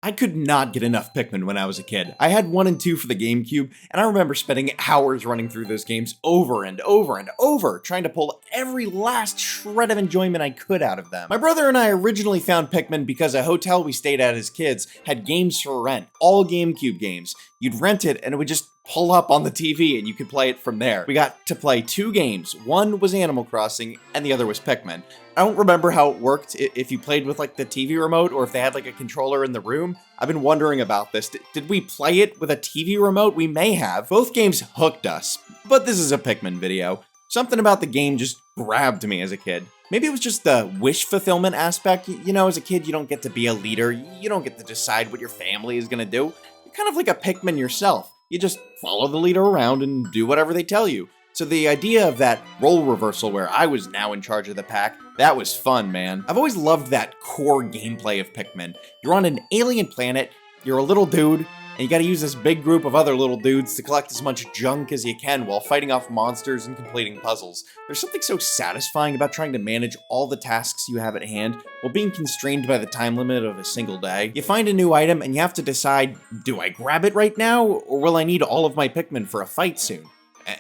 I could not get enough Pikmin when I was a kid. I had 1 and 2 for the GameCube, and I remember spending hours running through those games over and over and over, trying to pull every last shred of enjoyment I could out of them. My brother and I originally found Pikmin because a hotel we stayed at as kids had games for rent, all GameCube games. You'd rent it, and it would just pull up on the TV and you could play it from there. We got to play 2 games. One was Animal Crossing and the other was Pikmin. I don't remember how it worked, if you played with like the TV remote or if they had like a controller in the room. I've been wondering about this. Did we play it with a TV remote? We may have. Both games hooked us, but this is a Pikmin video. Something about the game just grabbed me as a kid. Maybe it was just the wish fulfillment aspect. You know, as a kid, you don't get to be a leader. You don't get to decide what your family is gonna do. You're kind of like a Pikmin yourself. You just follow the leader around and do whatever they tell you. So the idea of that role reversal where I was now in charge of the pack, that was fun, man. I've always loved that core gameplay of Pikmin. You're on an alien planet, you're a little dude, and you gotta use this big group of other little dudes to collect as much junk as you can while fighting off monsters and completing puzzles. There's something so satisfying about trying to manage all the tasks you have at hand while being constrained by the time limit of a single day. You find a new item and you have to decide, do I grab it right now, or will I need all of my Pikmin for a fight soon?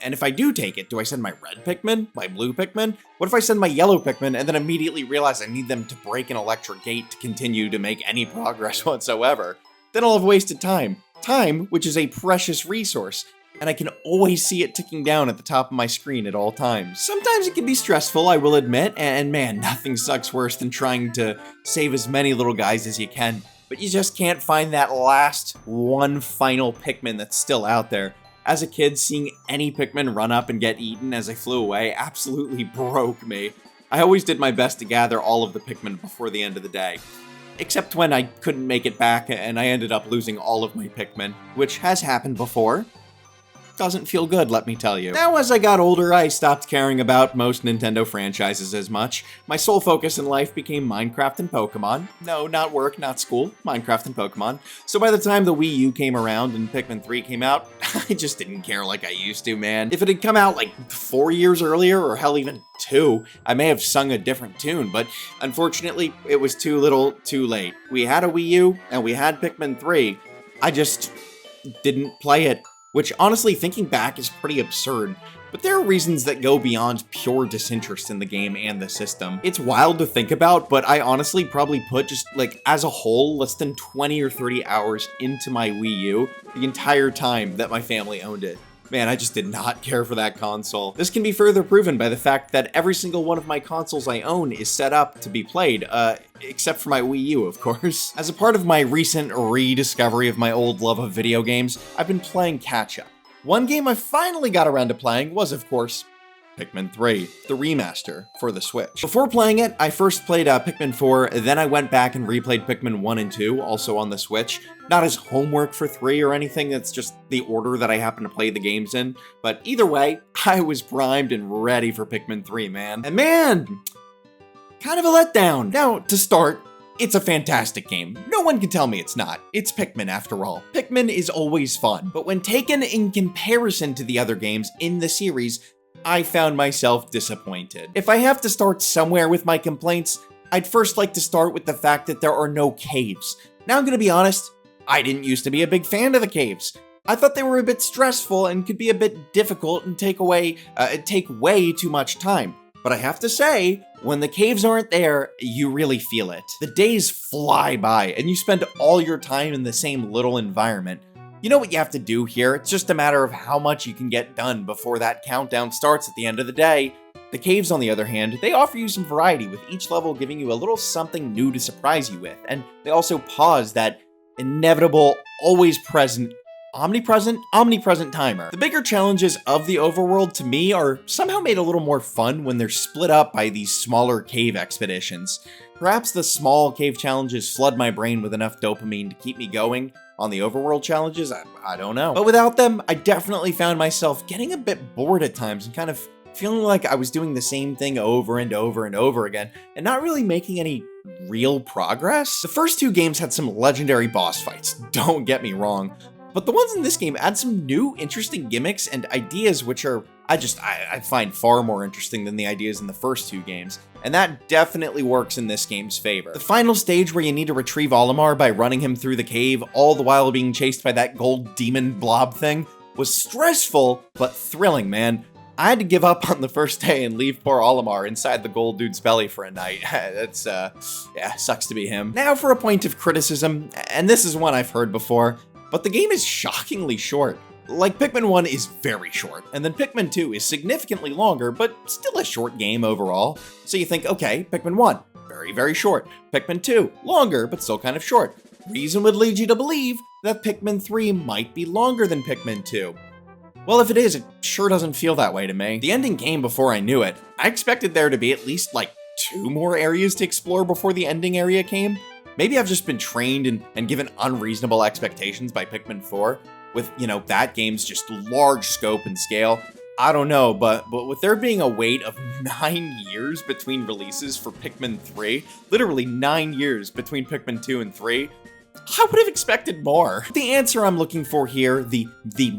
And if I do take it, do I send my red Pikmin? My blue Pikmin? What if I send my yellow Pikmin and then immediately realize I need them to break an electric gate to continue to make any progress whatsoever? Then I'll have wasted time. Time, which is a precious resource, and I can always see it ticking down at the top of my screen at all times. Sometimes it can be stressful, I will admit, and man, nothing sucks worse than trying to save as many little guys as you can, but you just can't find that last one final Pikmin that's still out there. As a kid, seeing any Pikmin run up and get eaten as I flew away absolutely broke me. I always did my best to gather all of the Pikmin before the end of the day. Except when I couldn't make it back and I ended up losing all of my Pikmin, which has happened before. Doesn't feel good, let me tell you. Now, as I got older, I stopped caring about most Nintendo franchises as much. My sole focus in life became Minecraft and Pokemon. No, not work, not school, Minecraft and Pokemon. So by the time the Wii U came around and Pikmin 3 came out, I just didn't care like I used to, man. If it had come out like 4 years earlier, or hell, even 2, I may have sung a different tune, but unfortunately, it was too little, too late. We had a Wii U, and we had Pikmin 3. I just didn't play it. Which, honestly, thinking back is pretty absurd, but there are reasons that go beyond pure disinterest in the game and the system. It's wild to think about, but I honestly probably put just, like, as a whole, less than 20 or 30 hours into my Wii U the entire time that my family owned it. Man, I just did not care for that console. This can be further proven by the fact that every single one of my consoles I own is set up to be played, except for my Wii U, of course. As a part of my recent rediscovery of my old love of video games, I've been playing catch-up. One game I finally got around to playing was, of course, Pikmin 3, the remaster for the Switch. Before playing it, I first played Pikmin 4, then I went back and replayed Pikmin 1 and 2, also on the Switch. Not as homework for 3 or anything, that's just the order that I happen to play the games in. But either way, I was primed and ready for Pikmin 3, man. And man, kind of a letdown. Now, to start, it's a fantastic game. No one can tell me it's not. It's Pikmin after all. Pikmin is always fun, but when taken in comparison to the other games in the series, I found myself disappointed. If I have to start somewhere with my complaints, I'd first like to start with the fact that there are no caves. Now I'm gonna be honest, I didn't used to be a big fan of the caves. I thought they were a bit stressful and could be a bit difficult and take way too much time. But I have to say, when the caves aren't there, you really feel it. The days fly by and you spend all your time in the same little environment. You know what you have to do here, it's just a matter of how much you can get done before that countdown starts at the end of the day. The caves, on the other hand, they offer you some variety, with each level giving you a little something new to surprise you with, and they also pause that inevitable, always present, omnipresent timer. The bigger challenges of the overworld to me are somehow made a little more fun when they're split up by these smaller cave expeditions. Perhaps the small cave challenges flood my brain with enough dopamine to keep me going. On the overworld challenges, I don't know. But without them, I definitely found myself getting a bit bored at times and kind of feeling like I was doing the same thing over and over and over again and not really making any real progress. The first 2 games had some legendary boss fights, don't get me wrong, but the ones in this game add some new interesting gimmicks and ideas which are I find far more interesting than the ideas in the first two games, and that definitely works in this game's favor. The final stage where you need to retrieve Olimar by running him through the cave, all the while being chased by that gold demon blob thing, was stressful, but thrilling, man. I had to give up on the first day and leave poor Olimar inside the gold dude's belly for a night. That's, yeah, sucks to be him. Now for a point of criticism, and this is one I've heard before, but the game is shockingly short. Like, Pikmin 1 is very short, and then Pikmin 2 is significantly longer, but still a short game overall. So you think, okay, Pikmin 1, very, very short. Pikmin 2, longer, but still kind of short. Reason would lead you to believe that Pikmin 3 might be longer than Pikmin 2. Well, if it is, it sure doesn't feel that way to me. The ending came before I knew it. I expected there to be at least, like, 2 more areas to explore before the ending area came. Maybe I've just been trained and given unreasonable expectations by Pikmin 4. With, you know, that game's just large scope and scale. I don't know, but with there being a wait of 9 years between releases for Pikmin 3, literally 9 years between Pikmin 2 and 3, I would have expected more. The answer I'm looking for here, the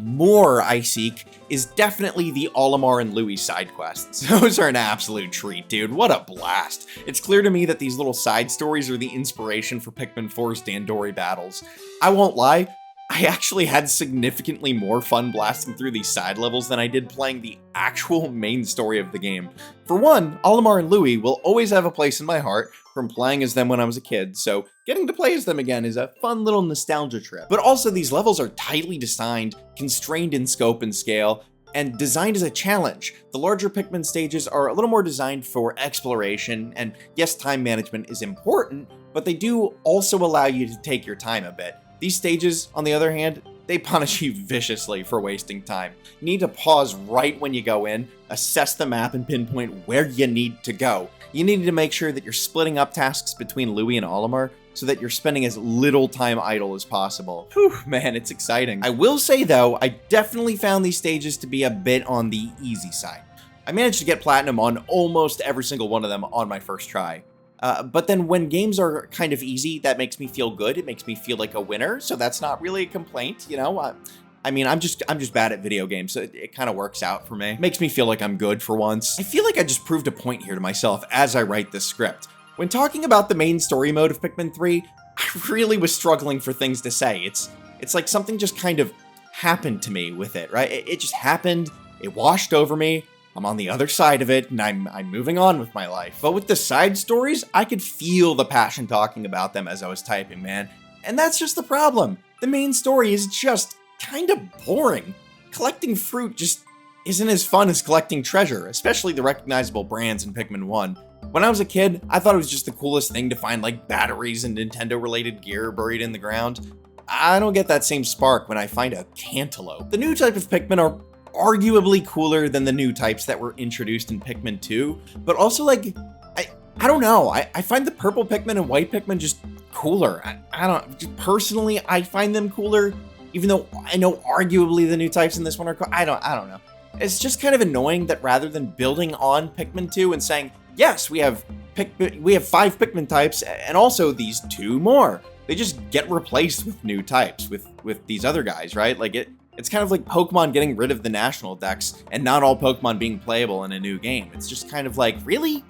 more I seek, is definitely the Olimar and Louie side quests. Those are an absolute treat, dude. What a blast. It's clear to me that these little side stories are the inspiration for Pikmin 4's Dandori battles. I won't lie, I actually had significantly more fun blasting through these side levels than I did playing the actual main story of the game. For one, Olimar and Louie will always have a place in my heart from playing as them when I was a kid, so getting to play as them again is a fun little nostalgia trip. But also, these levels are tightly designed, constrained in scope and scale, and designed as a challenge. The larger Pikmin stages are a little more designed for exploration, and yes, time management is important, but they do also allow you to take your time a bit. These stages, on the other hand, they punish you viciously for wasting time. You need to pause right when you go in, assess the map, and pinpoint where you need to go. You need to make sure that you're splitting up tasks between Louie and Olimar so that you're spending as little time idle as possible. Whew, man, it's exciting. I will say though, I definitely found these stages to be a bit on the easy side. I managed to get platinum on almost every single one of them on my first try. But then when games are kind of easy, that makes me feel good. It makes me feel like a winner, so that's not really a complaint, you know? I mean, I'm just bad at video games, so it kind of works out for me. Makes me feel like I'm good for once. I feel like I just proved a point here to myself as I write this script. When talking about the main story mode of Pikmin 3, I really was struggling for things to say. It's like something just kind of happened to me with it, right? It just happened, it washed over me. I'm on the other side of it, and I'm moving on with my life. But with the side stories, I could feel the passion talking about them as I was typing, man. And that's just the problem. The main story is just kind of boring. Collecting fruit just isn't as fun as collecting treasure, especially the recognizable brands in Pikmin 1. When I was a kid, I thought it was just the coolest thing to find like batteries and Nintendo-related gear buried in the ground. I don't get that same spark when I find a cantaloupe. The new type of Pikmin are arguably cooler than the new types that were introduced in Pikmin 2, but also like, I don't know, I find the purple Pikmin and white Pikmin just cooler. I don't, personally, I find them cooler, even though I know arguably the new types in this one are cool. I don't know. It's just kind of annoying that rather than building on Pikmin 2 and saying, yes, we have 5 Pikmin types and also these 2 more, they just get replaced with new types with these other guys, right? Like it's kind of like Pokemon getting rid of the national dex and not all Pokemon being playable in a new game. It's just kind of like, really?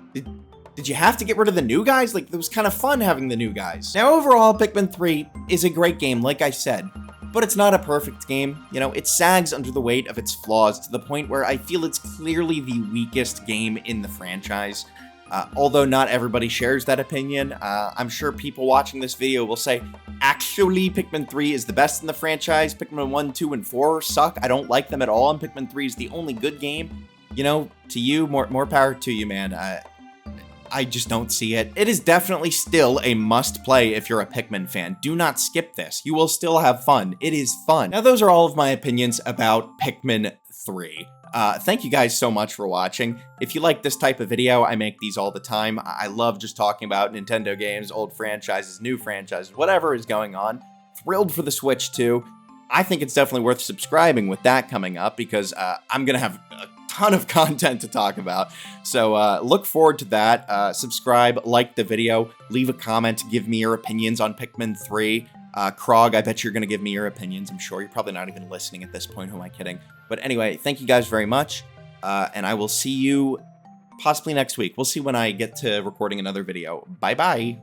Did you have to get rid of the new guys? Like, it was kind of fun having the new guys. Now, overall, Pikmin 3 is a great game, like I said, but it's not a perfect game. You know, it sags under the weight of its flaws to the point where I feel it's clearly the weakest game in the franchise. Although not everybody shares that opinion, I'm sure people watching this video will say, actually, Pikmin 3 is the best in the franchise. Pikmin 1, 2, and 4 suck. I don't like them at all, and Pikmin 3 is the only good game. You know, to you, more power to you, man. I just don't see it. It is definitely still a must-play if you're a Pikmin fan. Do not skip this. You will still have fun. It is fun. Now, those are all of my opinions about Pikmin 3. Thank you guys so much for watching. If you like this type of video, I make these all the time. I love just talking about Nintendo games, old franchises, new franchises, whatever is going on. Thrilled for the Switch too. I think it's definitely worth subscribing with that coming up because I'm gonna have a ton of content to talk about. So look forward to that. Subscribe, like the video, leave a comment, give me your opinions on Pikmin 3. Krog, I bet you're going to give me your opinions. I'm sure you're probably not even listening at this point. Who am I kidding? But anyway, thank you guys very much. and I will see you possibly next week. We'll see when I get to recording another video. Bye-bye.